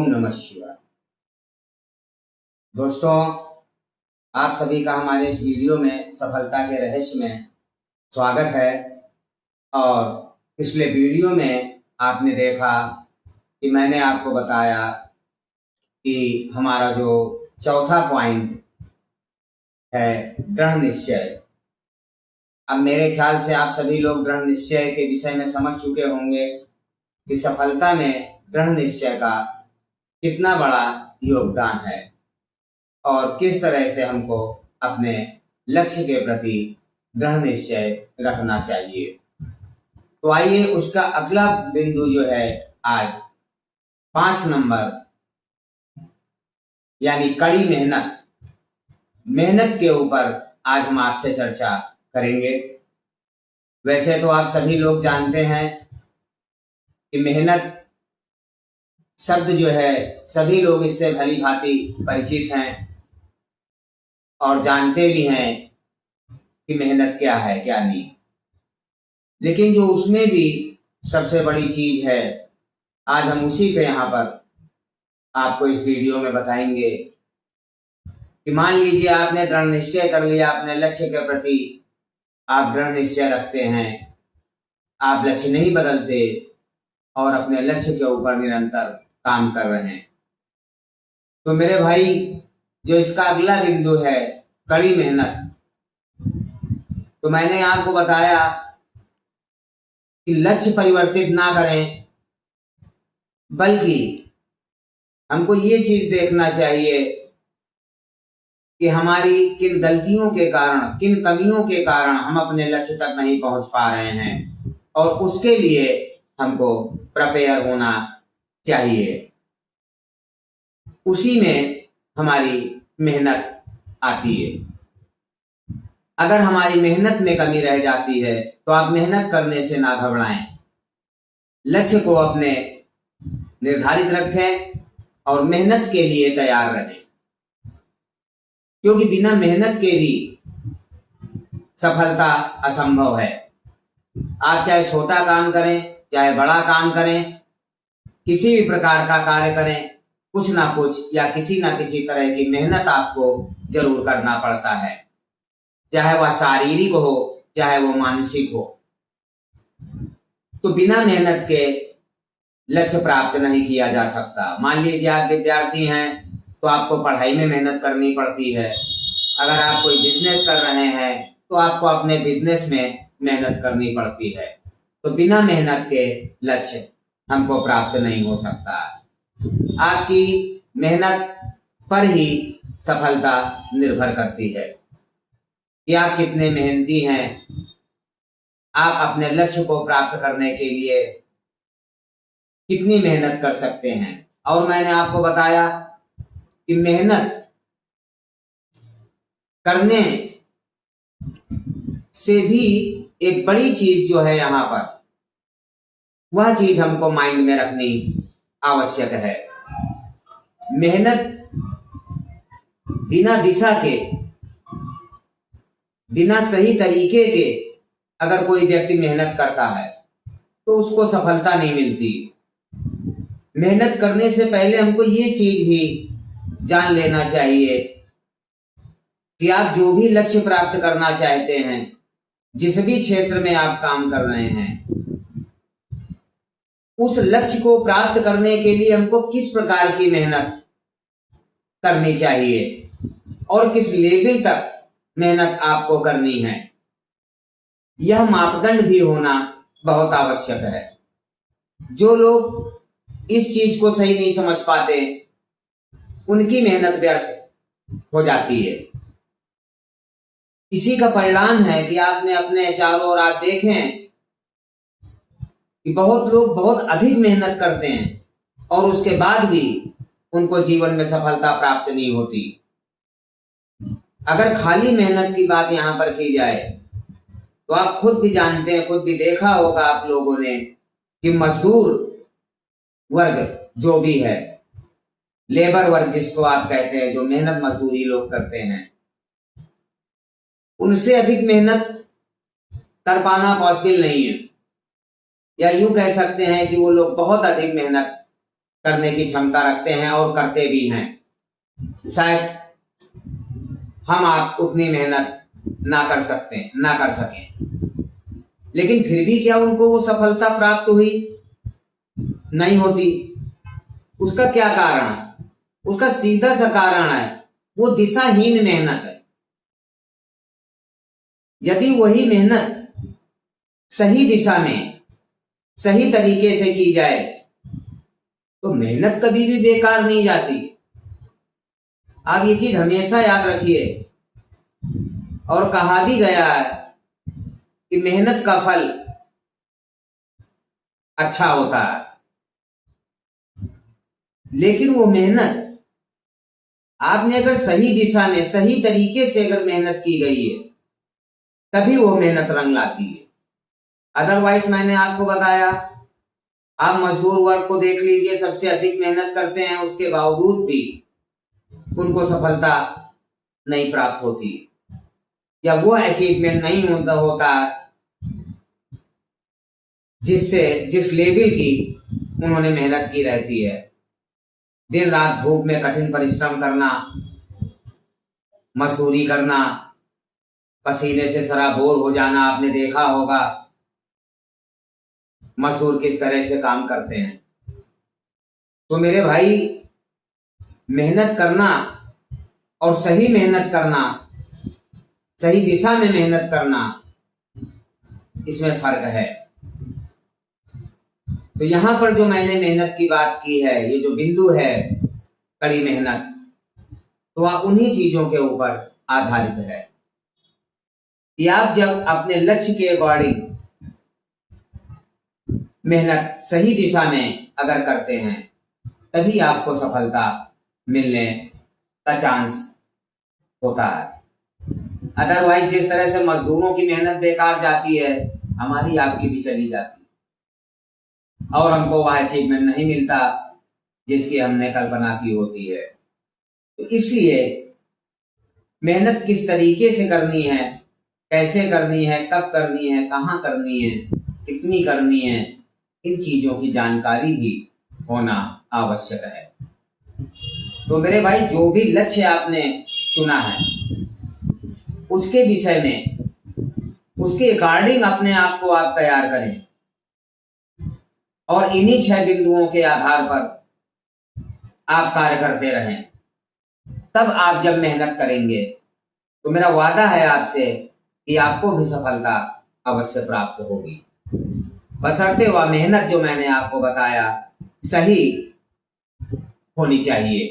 ओम नमः शिवाय। दोस्तों, आप सभी का हमारे इस वीडियो में सफलता के रहस्य में स्वागत है। और पिछले वीडियो में आपने देखा कि मैंने आपको बताया कि हमारा जो चौथा पॉइंट है दृढ़ निश्चय। अब मेरे ख्याल से आप सभी लोग दृढ़ निश्चय के विषय में समझ चुके होंगे कि सफलता में दृढ़ निश्चय का कितना बड़ा योगदान है और किस तरह से हमको अपने लक्ष्य के प्रति दृढ़ निश्चय रखना चाहिए। तो आइए उसका अगला बिंदु जो है आज 5 नंबर यानी कड़ी मेहनत के ऊपर आज हम आपसे चर्चा करेंगे। वैसे तो आप सभी लोग जानते हैं कि मेहनत शब्द जो है सभी लोग इससे भली भांति परिचित हैं और जानते भी हैं कि मेहनत क्या है क्या नहीं। लेकिन जो उसमें भी सबसे बड़ी चीज है, आज हम उसी पे यहाँ पर आपको इस वीडियो में बताएंगे कि मान लीजिए आपने दृढ़ निश्चय कर लिया, अपने लक्ष्य के प्रति आप दृढ़ निश्चय रखते हैं, आप लक्ष्य नहीं बदलते और अपने लक्ष्य के ऊपर निरंतर काम कर रहे हैं। तो मेरे भाई, जो इसका अगला बिंदु है कड़ी मेहनत, तो मैंने आपको बताया कि लक्ष्य परिवर्तित ना करें, बल्कि हमको ये चीज देखना चाहिए कि हमारी किन गलतियों के कारण, किन कमियों के कारण हम अपने लक्ष्य तक नहीं पहुंच पा रहे हैं और उसके लिए हमको प्रिपेयर होना चाहिए। उसी में हमारी मेहनत आती है। अगर हमारी मेहनत में कमी रह जाती है तो आप मेहनत करने से ना घबराएं, लक्ष्य को अपने निर्धारित रखें और मेहनत के लिए तैयार रहें, क्योंकि बिना मेहनत के भी सफलता असंभव है। आप चाहे छोटा काम करें चाहे बड़ा काम करें, किसी भी प्रकार का कार्य करें, कुछ ना कुछ या किसी ना किसी तरह की मेहनत आपको जरूर करना पड़ता है, चाहे वह शारीरिक हो चाहे वो मानसिक हो। तो बिना मेहनत के लक्ष्य प्राप्त नहीं किया जा सकता। मान लीजिए आप विद्यार्थी हैं तो आपको पढ़ाई में मेहनत करनी पड़ती है। अगर आप कोई बिजनेस कर रहे हैं तो आपको अपने बिजनेस में मेहनत करनी पड़ती है। तो बिना मेहनत के लक्ष्य हमको प्राप्त नहीं हो सकता। आपकी मेहनत पर ही सफलता निर्भर करती है कि आप कितने मेहनती हैं, आप अपने लक्ष्य को प्राप्त करने के लिए कितनी मेहनत कर सकते हैं। और मैंने आपको बताया कि मेहनत करने से भी एक बड़ी चीज जो है यहाँ पर, वह चीज हमको माइंड में रखनी आवश्यक है। मेहनत बिना दिशा के, बिना सही तरीके के अगर कोई व्यक्ति मेहनत करता है तो उसको सफलता नहीं मिलती। मेहनत करने से पहले हमको ये चीज भी जान लेना चाहिए कि आप जो भी लक्ष्य प्राप्त करना चाहते हैं, जिस भी क्षेत्र में आप काम कर रहे हैं, उस लक्ष्य को प्राप्त करने के लिए हमको किस प्रकार की मेहनत करनी चाहिए और किस लेवल तक मेहनत आपको करनी है। यह मापदंड भी होना बहुत आवश्यक है। जो लोग इस चीज को सही नहीं समझ पाते, उनकी मेहनत व्यर्थ हो जाती है। इसी का परिणाम है कि आपने अपने चारों ओर आप देखें कि बहुत लोग बहुत अधिक मेहनत करते हैं और उसके बाद भी उनको जीवन में सफलता प्राप्त नहीं होती। अगर खाली मेहनत की बात यहाँ पर की जाए तो आप खुद भी जानते हैं, खुद भी देखा होगा आप लोगों ने कि मजदूर वर्ग जो भी है, लेबर वर्ग जिसको आप कहते हैं, जो मेहनत मजदूरी लोग करते हैं, उनसे अधिक मेहनत कर पाना पॉसिबल नहीं है। या यूं कह सकते हैं कि वो लोग बहुत अधिक मेहनत करने की क्षमता रखते हैं और करते भी हैं। शायद हम आप उतनी मेहनत ना कर सकें, लेकिन फिर भी क्या उनको वो सफलता प्राप्त हुई? नहीं होती। उसका क्या कारण है? उसका सीधा सा कारण है, वो दिशाहीन मेहनत है। यदि वही मेहनत सही दिशा में सही तरीके से की जाए तो मेहनत कभी भी बेकार नहीं जाती। आप ये चीज हमेशा याद रखिए। और कहा भी गया है कि मेहनत का फल अच्छा होता है, लेकिन वो मेहनत आपने अगर सही दिशा में सही तरीके से अगर मेहनत की गई है तभी वो मेहनत रंग लाती है। अदरवाइज मैंने आपको बताया, आप मजदूर वर्ग को देख लीजिए, सबसे अधिक मेहनत करते हैं, उसके बावजूद भी उनको सफलता नहीं प्राप्त होती, या वो अचीवमेंट नहीं होता जिस लेवल की उन्होंने मेहनत की रहती है। दिन रात धूप में कठिन परिश्रम करना, मजदूरी करना, पसीने से सराबोर हो जाना, आपने देखा होगा मजदूर किस तरह से काम करते हैं। तो मेरे भाई, मेहनत करना और सही मेहनत करना, सही दिशा में मेहनत करना, इसमें फर्क है। तो यहां पर जो मैंने मेहनत की बात की है, ये जो बिंदु है कड़ी मेहनत, तो आप उन्हीं चीजों के ऊपर आधारित है कि आप जब अपने लक्ष्य के अकॉर्डिंग मेहनत सही दिशा में अगर करते हैं तभी आपको सफलता मिलने का चांस होता है। अदरवाइज जिस तरह से मजदूरों की मेहनत बेकार जाती है, हमारी आपकी भी चली जाती है और हमको वह अचीवमेंट नहीं मिलता जिसकी हमने कल्पना की होती है। तो इसलिए मेहनत किस तरीके से करनी है, कैसे करनी है, कब करनी है, कहाँ करनी है, कितनी करनी है, इन चीजों की जानकारी भी होना आवश्यक है। तो मेरे भाई, जो भी लक्ष्य आपने चुना है उसके विषय में, उसके अकॉर्डिंग अपने आप को आप तैयार करें और इन्हीं 6 बिंदुओं के आधार पर आप कार्य करते रहें। तब आप जब मेहनत करेंगे तो मेरा वादा है आपसे कि आपको भी सफलता अवश्य प्राप्त होगी, बशर्ते वह मेहनत जो मैंने आपको बताया सही होनी चाहिए।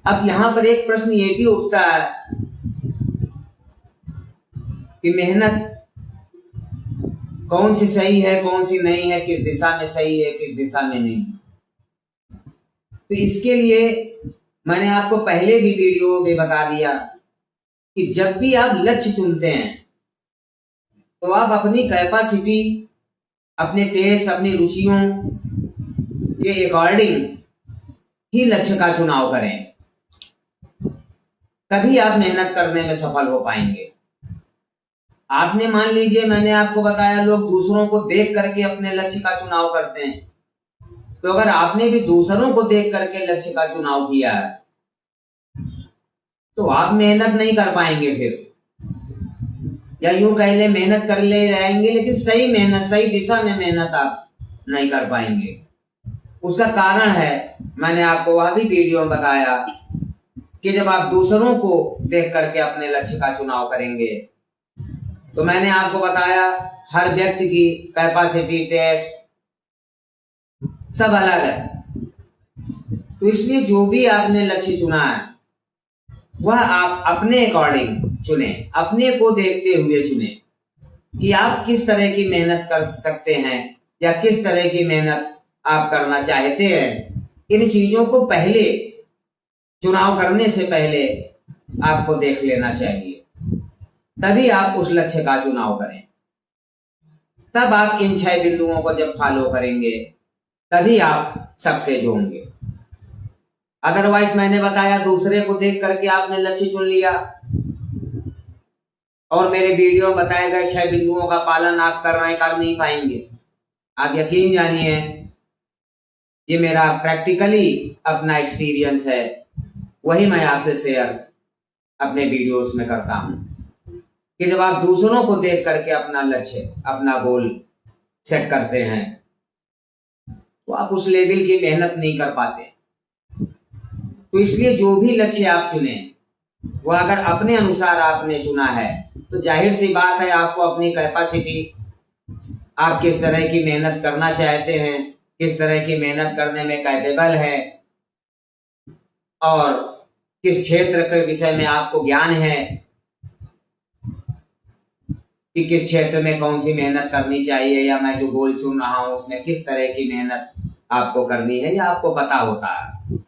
अब यहां पर एक प्रश्न ये भी उठता है कि मेहनत कौन सी सही है, कौन सी नहीं है, किस दिशा में सही है, किस दिशा में नहीं। तो इसके लिए मैंने आपको पहले भी वीडियो में बता दिया कि जब भी आप लक्ष्य चुनते हैं तो आप अपनी कैपेसिटी, अपने टेस्ट, अपनी रुचियों के अकॉर्डिंग ही लक्ष्य का चुनाव करें, तभी आप मेहनत करने में सफल हो पाएंगे। आपने मान लीजिए, मैंने आपको बताया, लोग दूसरों को देख करके अपने लक्ष्य का चुनाव करते हैं, तो अगर आपने भी दूसरों को देख करके लक्ष्य का चुनाव किया है तो आप मेहनत नहीं कर पाएंगे फिर, या यूं कह ले मेहनत कर ले रहेंगे लेकिन सही मेहनत, सही दिशा में मेहनत आप नहीं कर पाएंगे। उसका कारण है, मैंने आपको वह भी वीडियो में बताया कि जब आप दूसरों को देख करके अपने लक्ष्य का चुनाव करेंगे, तो मैंने आपको बताया हर व्यक्ति की कैपेसिटी, टेस्ट सब अलग है। तो इसलिए जो भी आपने लक्ष्य चुना है वह आप अपने अकॉर्डिंग चुने, अपने को देखते हुए चुने कि आप किस तरह की मेहनत कर सकते हैं या किस तरह की मेहनत आप करना चाहते हैं। इन चीजों को पहले, चुनाव करने से पहले आपको देख लेना चाहिए, तभी आप उस लक्ष्य का चुनाव करें। तब आप इन 6 बिंदुओं को जब फॉलो करेंगे तभी आप सक्सेस होंगे। अदरवाइज मैंने बताया, दूसरे को देख करके आपने लक्ष्य चुन लिया और मेरे वीडियो में बताए गए 6 बिंदुओं का पालन आप कर नहीं पाएंगे। आप यकीन जानिए ये मेरा प्रैक्टिकली अपना एक्सपीरियंस है, वही मैं आपसे शेयर अपने वीडियोस में करता हूँ कि जब आप दूसरों को देख करके अपना लक्ष्य, अपना गोल सेट करते हैं तो आप उस लेवल की मेहनत नहीं कर पाते। तो इसलिए जो भी लक्ष्य आप चुने वो अगर अपने अनुसार आपने चुना है तो जाहिर सी बात है आपको अपनी कैपेसिटी, आप किस तरह की मेहनत करना चाहते हैं, किस तरह की मेहनत करने में कैपेबल है और किस क्षेत्र के विषय में आपको ज्ञान है कि किस क्षेत्र में कौन सी मेहनत करनी चाहिए, या मैं जो गोल चुन रहा हूं उसमें किस तरह की मेहनत आपको करनी है, या आपको पता होता है,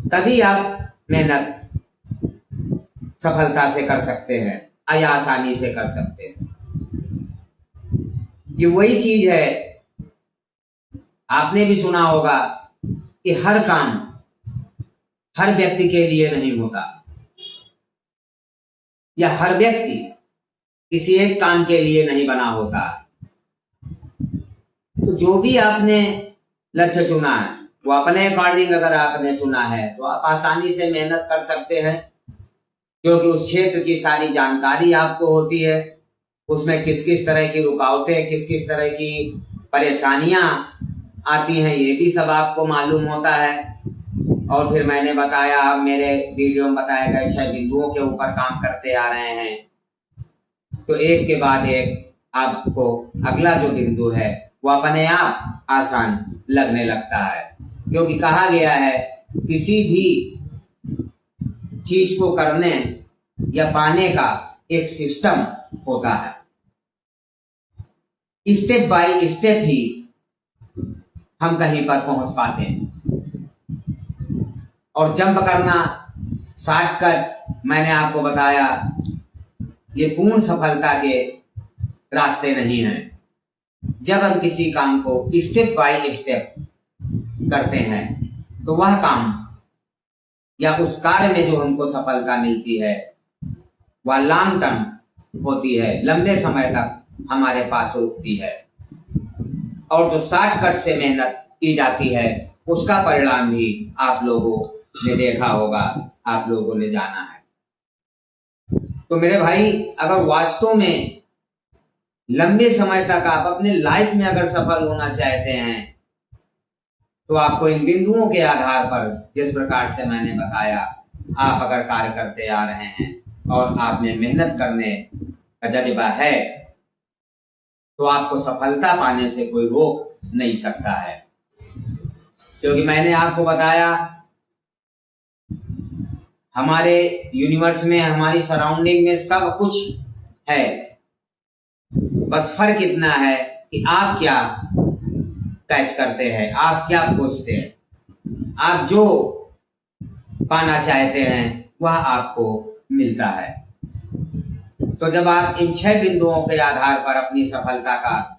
तभी आप मेहनत सफलता से कर सकते हैं या आसानी से कर सकते हैं। ये वही चीज है, आपने भी सुना होगा कि हर काम हर व्यक्ति के लिए नहीं होता, या हर व्यक्ति किसी एक काम के लिए नहीं बना होता। तो जो भी आपने लक्ष्य चुना है वो अपने अकॉर्डिंग अगर आपने चुना है तो आप आसानी से मेहनत कर सकते हैं, क्योंकि उस क्षेत्र की सारी जानकारी आपको होती है, उसमें किस किस तरह की रुकावटें, किस किस तरह की परेशानियां आती हैं ये भी सब आपको मालूम होता है। और फिर मैंने बताया, अब मेरे वीडियो में बताए गए 6 बिंदुओं के ऊपर काम करते आ रहे हैं, तो एक के बाद एक आपको अगला जो बिंदु है वो अपने आप आसान लगने लगता है, क्योंकि कहा गया है किसी भी चीज को करने या पाने का एक सिस्टम होता है, स्टेप बाय स्टेप ही हम कहीं पर पहुंच पाते हैं। और जंप करना, शॉर्टकट, मैंने आपको बताया ये पूर्ण सफलता के रास्ते नहीं हैं। जब हम किसी काम को स्टेप बाय स्टेप करते हैं तो वह काम या उस कार्य में जो हमको सफलता मिलती है वह लॉन्ग टर्म होती है, लंबे समय तक हमारे पास रुकती है। और जो शॉर्टकट से मेहनत की जाती है उसका परिणाम भी आप लोगों ने देखा होगा, आप लोगों ने जाना है। तो मेरे भाई, अगर वास्तव में लंबे समय तक आप अपने लाइफ में अगर सफल होना चाहते हैं तो आपको इन बिंदुओं के आधार पर, जिस प्रकार से मैंने बताया, आप अगर कार्य करते आ रहे हैं और आप में मेहनत करने का जज्बा है तो आपको सफलता पाने से कोई रोक नहीं सकता है। क्योंकि मैंने आपको बताया हमारे यूनिवर्स में, हमारी सराउंडिंग में सब कुछ है, बस फर्क इतना है कि आप क्या कैच करते हैं, आप क्या खोजते हैं। आप जो पाना चाहते हैं वह आपको मिलता है। तो जब आप इन 6 बिंदुओं के आधार पर अपनी सफलता का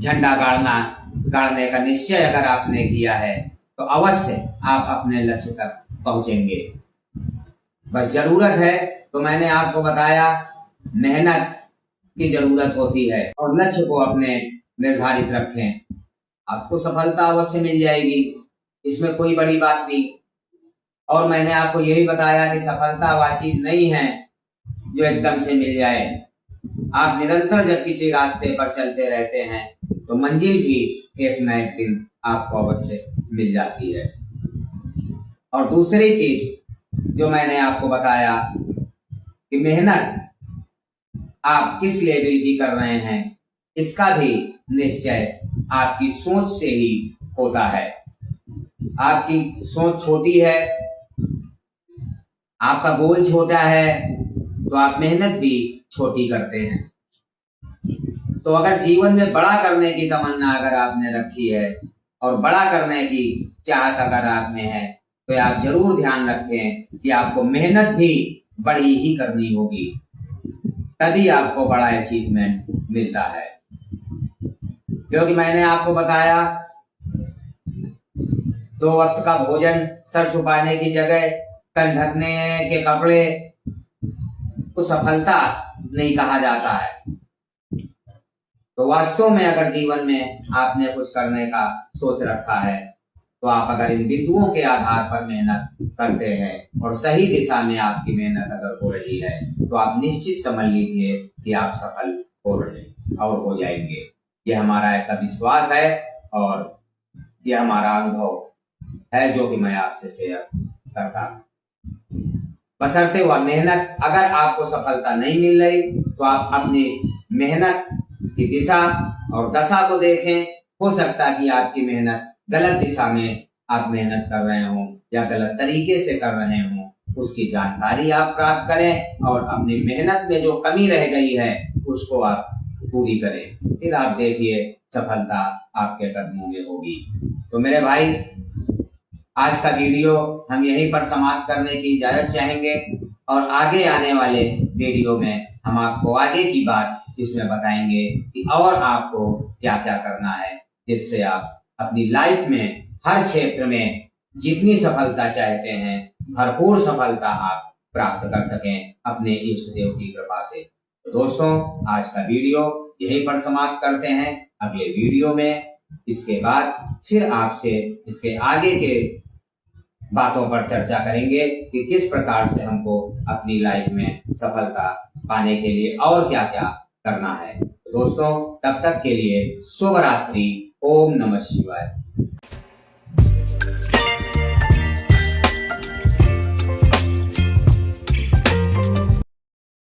झंडा गाड़ने का निश्चय अगर आपने किया है तो अवश्य आप अपने लक्ष्य तक पहुंचेंगे। बस जरूरत है, तो मैंने आपको बताया, मेहनत की जरूरत होती है और लक्ष्य को अपने निर्धारित रखें, आपको सफलता अवश्य मिल जाएगी, इसमें कोई बड़ी बात नहीं। और मैंने आपको यही बताया कि सफलता वह चीज नहीं है जो एकदम से मिल जाए। आप निरंतर जब किसी रास्ते पर चलते रहते हैं तो मंजिल भी एक न एक दिन आपको अवश्य मिल जाती है। और दूसरी चीज जो मैंने आपको बताया कि मेहनत आप किस लेवल की कर रहे हैं इसका भी निश्चय आपकी सोच से ही होता है। आपकी सोच छोटी है, आपका गोल छोटा है, तो आप मेहनत भी छोटी करते हैं। तो अगर जीवन में बड़ा करने की तमन्ना अगर आपने रखी है और बड़ा करने की चाहत अगर आप में है तो आप जरूर ध्यान रखें कि आपको मेहनत भी बड़ी ही करनी होगी, तभी आपको बड़ा अचीवमेंट मिलता है। क्योंकि मैंने आपको बताया 2 वक्त का भोजन, सर छुपाने की जगह, तन ढकने के कपड़े को सफलता नहीं कहा जाता है। तो वास्तव में अगर जीवन में आपने कुछ करने का सोच रखा है, तो आप अगर इन बिंदुओं के आधार पर मेहनत करते हैं और सही दिशा में आपकी मेहनत अगर हो रही है, तो आप निश्चित समझ लीजिए कि आप सफल हो रहे और हो जाएंगे। ये हमारा ऐसा विश्वास है और ये हमारा अनुभव है जो कि मैं आपसे शेयर करता हूं। बशर्ते हुआ मेहनत, अगर आपको सफलता नहीं मिल रही तो आप अपनी मेहनत की दिशा और दशा को देखें। हो सकता है कि आपकी मेहनत गलत दिशा में आप मेहनत कर रहे हो या गलत तरीके से कर रहे हो, उसकी जानकारी आप प्राप्त करें और अपनी मेहनत में जो कमी रह गई है उसको आप पूरी करें। फिर आप देखिए सफलता आपके कदमों में होगी। तो मेरे भाई, आज का वीडियो हम यहीं पर समाप्त करने की इजाजत चाहेंगे और आगे आने वाले वीडियो में हम आपको आगे की बात इसमें बताएंगे कि और आपको क्या क्या करना है, जिससे आप अपनी लाइफ में हर क्षेत्र में जितनी सफलता चाहते हैं भरपूर सफलता आप प्राप्त कर सकें अपने इष्ट देव की कृपा से। तो दोस्तों, आज का वीडियो यहीं पर समाप्त करते हैं। अगले वीडियो में इसके बाद फिर आपसे इसके आगे के बातों पर चर्चा करेंगे कि किस प्रकार से हमको अपनी लाइफ में सफलता पाने के लिए और क्या क्या करना है। तो दोस्तों, तब तक के लिए शुभ रात्रि। ओम नमः शिवाय।